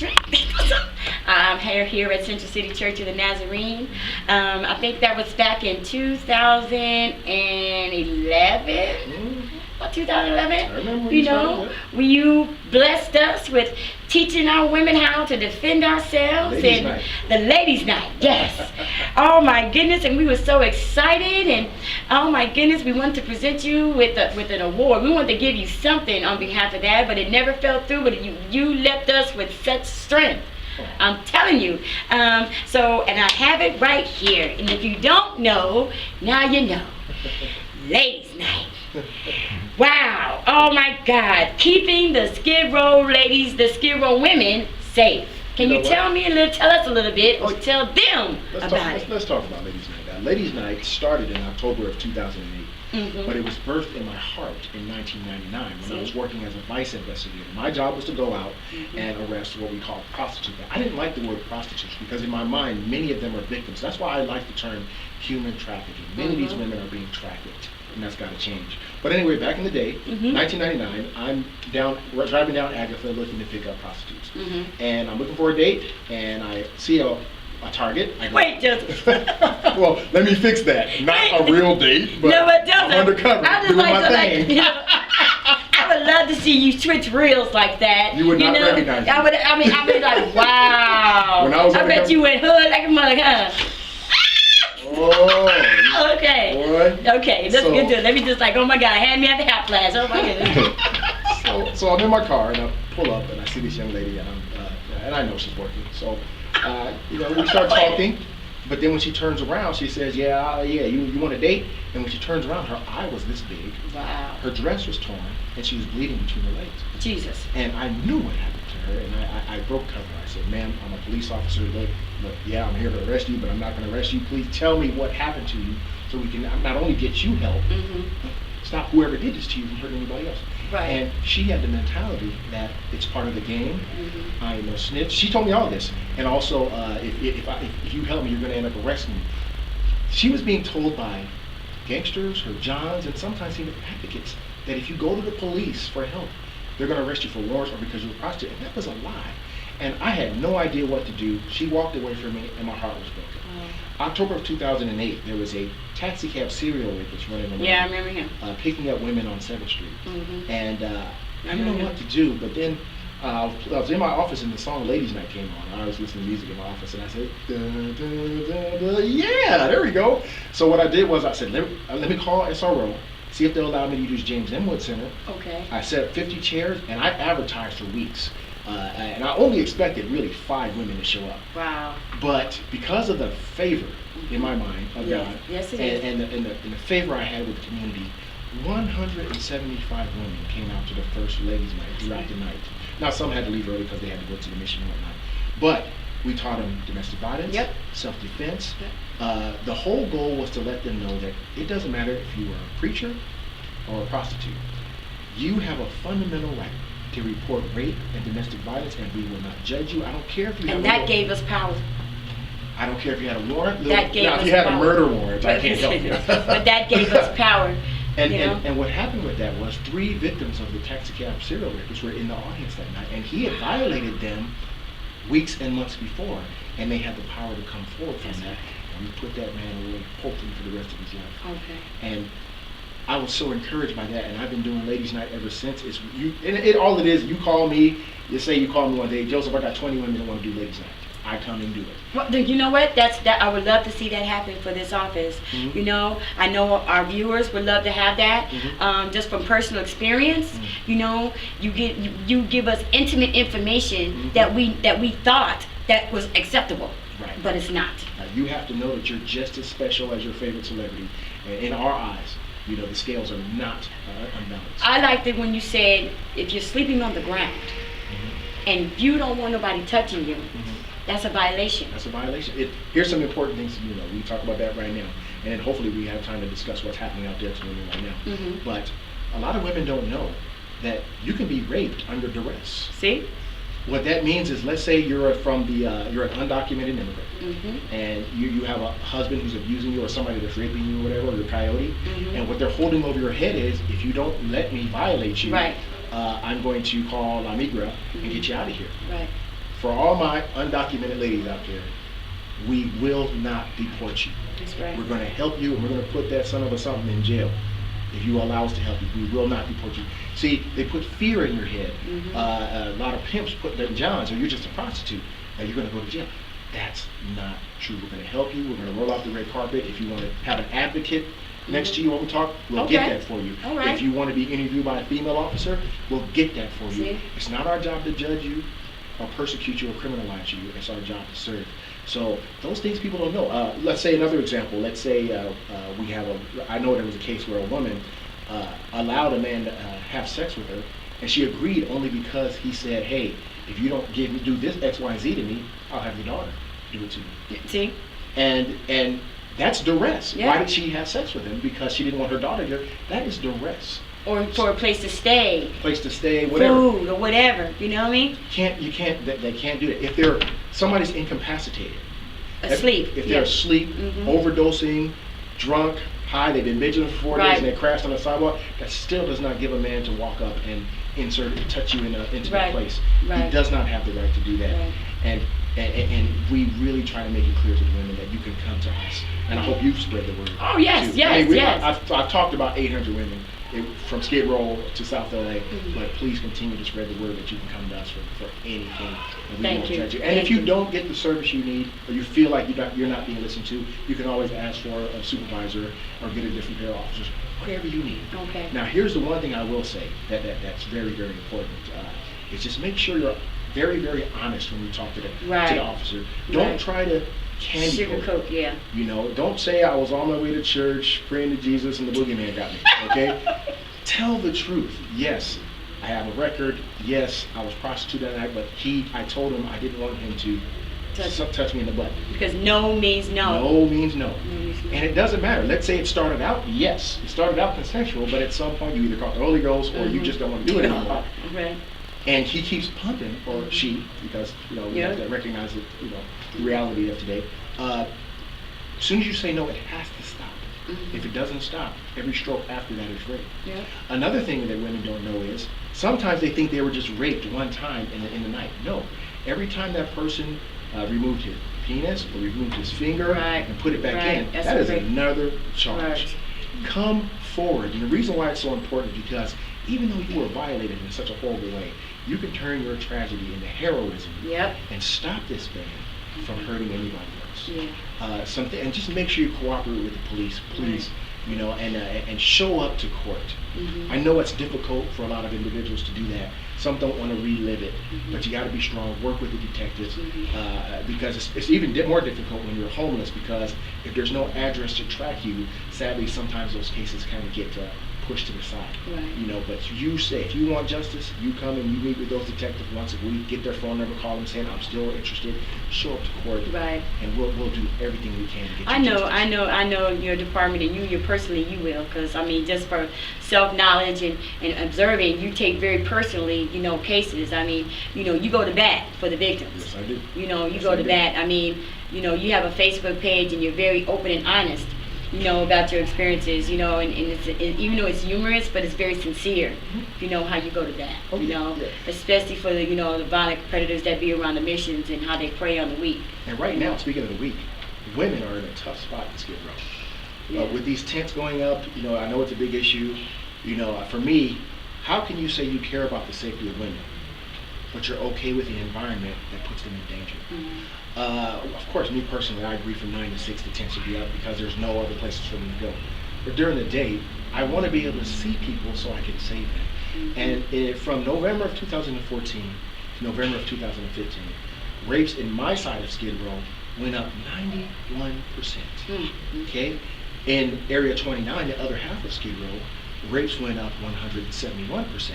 Street. I'm here at Central City Church of the Nazarene. I think that was back in 2011. About 2011. I remember you know, when you blessed us with teaching our women how to defend ourselves. Ladies' night. The ladies' night, yes. Oh my goodness, and we were so excited, and oh my goodness, we wanted to present you with an award. We wanted to give you something on behalf of that, but it never fell through. But you left us with such strength. I'm telling you. And I have it right here. And if you don't know, now you know. Ladies' night. Wow. Oh my God. Keeping the Skid Row ladies, the Skid Row women safe. Can you tell us a little bit, or tell them about it? Let's talk about Ladies' Night. Ladies' Night started in October of 2008. But it was birthed in my heart in 1999 when I was working as a vice investigator. My job was to go out and arrest what we call prostitutes. I didn't like the word prostitutes because in my mind, many of them are victims. That's why I like the term human trafficking. Many of these women are being trafficked, and that's got to change. But anyway, back in the day, 1999, I'm driving down Agatha looking to pick up prostitutes. And I'm looking for a date, and I see a Target. Wait, Joseph. Well, let me fix that. Not a real date, but I'm undercover doing my thing. I would love to see you switch reels like that. You would not recognize me. I would be like, wow. When I was bet you went hood like a mother, huh? Oh. Okay. Boy. Okay, that's good. Let me just oh my God, hand me at the half flash. Oh my goodness. So I'm in my car and I pull up and I see this young lady and I know she's working. So we start talking, but then when she turns around, she says, you want a date? And when she turns around, her eye was this big. Wow. Her dress was torn, and she was bleeding between her legs. Jesus. And I knew what happened to her, and I broke cover. I said, ma'am, I'm a police officer. Look, yeah, I'm here to arrest you, but I'm not going to arrest you. Please tell me what happened to you so we can not only get you help, but stop whoever did this to you from hurting anybody else. Right. And she had the mentality that it's part of the game. I am no snitch. She told me all this. And also, if you help me, you're going to end up arresting me. She was being told by gangsters, her johns, and sometimes even advocates that if you go to the police for help, they're going to arrest you for warrants or because you're a prostitute. And that was a lie. And I had no idea what to do. She walked away from me, and my heart was broken. October of 2008, there was a taxi cab serial rapist running around. Yeah, I remember him. Picking up women on 7th Street. And I didn't know what to do, but then I was in my office and the song Ladies' Night came on. I was listening to music in my office and I said, yeah, there we go. So what I did was I said, let me call SRO, see if they'll allow me to use James M. Wood Center. Okay. I set up 50 chairs and I advertised for weeks. And I only expected really 5 women to show up. Wow. But because of the favor in my mind of God, and the favor I had with the community, 175 women came out to the first Ladies' Night throughout the night. Now some had to leave early because they had to go to the mission and whatnot. But we taught them domestic violence, self-defense. The whole goal was to let them know that it doesn't matter if you are a preacher or a prostitute. You have a fundamental right to report rape and domestic violence, and we will not judge you. I don't care if you have a warrant. And that gave us power. I don't care if you had a warrant. That gave us if you had power. a murder warrant, I can't help you. But that gave us power. And what happened with that was 3 victims of the taxi cab serial rapist were in the audience that night, and he had violated them weeks and months before, and they had the power to come forward from that. And we put that man away, hopefully for the rest of his life. Okay. And I was so encouraged by that, and I've been doing Ladies' Night ever since. All it is, you call me, you call me one day, Joseph, I got 20 women that want to do Ladies' Night. I come and do it. Well, you know what? I would love to see that happen for this office. I know our viewers would love to have that. Just from personal experience, you give us intimate information that we thought that was acceptable, but it's not. You have to know that you're just as special as your favorite celebrity, in our eyes. The scales are not unbalanced. I liked it when you said if you're sleeping on the ground and you don't want nobody touching you. That's a violation. That's a violation. Here's some important things to know. We talk about that right now, and then hopefully we have time to discuss what's happening out there to women right now. But a lot of women don't know that you can be raped under duress. See? What that means is, let's say you're an undocumented immigrant, and you have a husband who's abusing you, or somebody that's raping you, or whatever, or you're a coyote, and what they're holding over your head is, if you don't let me violate you, I'm going to call La Migra and get you out of here. Right. For all my undocumented ladies out there, we will not deport you. That's right. We're going to help you, and we're going to put that son of a something in jail if you allow us to help you. We will not deport you. See, they put fear in your head. A lot of pimps put their Johns, or you're just a prostitute, and you're going to go to jail. That's not true. We're going to help you. We're going to roll out the red carpet. If you want to have an advocate next to you when we talk, we'll get that for you. All right. If you want to be interviewed by a female officer, we'll get that for you. See? It's not our job to judge you or persecute you or criminalize you. It's our job to serve. So those things people don't know. Let's say another example. Let's say we have I know there was a case where a woman allowed a man to have sex with her, and she agreed only because he said, hey, if you don't do this X, Y, Z to me, I'll have your daughter do it to me. See? And that's duress. Yeah. Why did she have sex with him? Because she didn't want her daughter to do it. That is duress. Or for a place to stay. Place to stay, whatever. Food or whatever. You know what I mean? They can't do that. If somebody's incapacitated. Asleep. If they're asleep, overdosing, drunk, high, they've been vigilant for 4 days and they crashed on the sidewalk, that still does not give a man to walk up and touch you in an intimate place. He does not have the right to do that. And we really try to make it clear to the women that you can come to us. And I hope you've spread the word. Oh, yes, too. yes. I've talked about 800 women from Skid Row to South LA, but please continue to spread the word that you can come to us for anything. And we won't judge you. And if you don't get the service you need, or you feel like you're not being listened to, you can always ask for a supervisor or get a different pair of officers, whatever you need. Okay. Now, here's the one thing I will say that's very, very important, is just make sure you're very, very honest when you talk to the officer. Don't try to candy sugarcoat, yeah. You know, don't say I was on my way to church praying to Jesus and the boogeyman got me. Okay? Tell the truth. Yes, I have a record. Yes, I was prostituted that night, but I told him I didn't want him to touch me in the butt. Because no means no. No means no. And it doesn't matter. Let's say it started out, yes, it started out consensual, but at some point you either caught the Holy Ghost or you just don't want to do it anymore. Right. And he keeps pumping, or she, because we have to recognize it, the reality of today. As soon as you say no, it has to stop. If it doesn't stop, every stroke after that is rape. Another thing that women don't know is sometimes they think they were just raped one time in the night. No, every time that person removed his penis or removed his finger and put it back in, that is another charge. Come forward. And the reason why it's so important is because even though you were violated in such a horrible way, you can turn your tragedy into heroism and stop this man from hurting anybody else. And just make sure you cooperate with the police, please. And show up to court. I know it's difficult for a lot of individuals to do that. Some don't want to relive it, but you got to be strong. Work with the detectives because it's even more difficult when you're homeless, because if there's no address to track you, sadly sometimes those cases kind of get pushed to the side. But you say if you want justice, you come and you meet with those detectives once a week. Get their phone number, call them, saying I'm still interested. Show up to court, and we'll do everything we can to get you justice. I know your department and you personally you will, because I mean just for self-knowledge and observing, you take very personally cases. I mean you go to bat for the victims. Yes, I do. You go to bat. I mean you have a Facebook page and you're very open and honest. About your experiences, and it's even though it's humorous, but it's very sincere. How you go to that, especially for the the violent predators that be around the missions and how they prey on the weak. And right now, speaking of the weak, women are in a tough spot in Skid Row. With these tents going up, I know it's a big issue. For me, how can you say you care about the safety of women, but you're okay with the environment that puts them in danger? Of course, me personally, I agree from 9 to 6 the tent should be up because there's no other places for them to go. But during the day, I want to be able to see people so I can save them. And from November of 2014 to November of 2015, rapes in my side of Skid Row went up 91%. Okay? In Area 29, the other half of Skid Row, rapes went up 171%.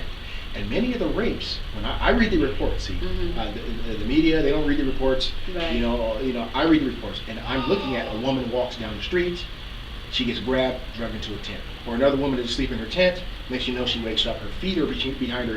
And many of the rapes, when I read the reports, the media, they don't read the reports. I read the reports, and I'm looking at a woman walks down the street, she gets grabbed, dragged into a tent. Or another woman is asleep in her tent, next you know she wakes up, her feet are behind her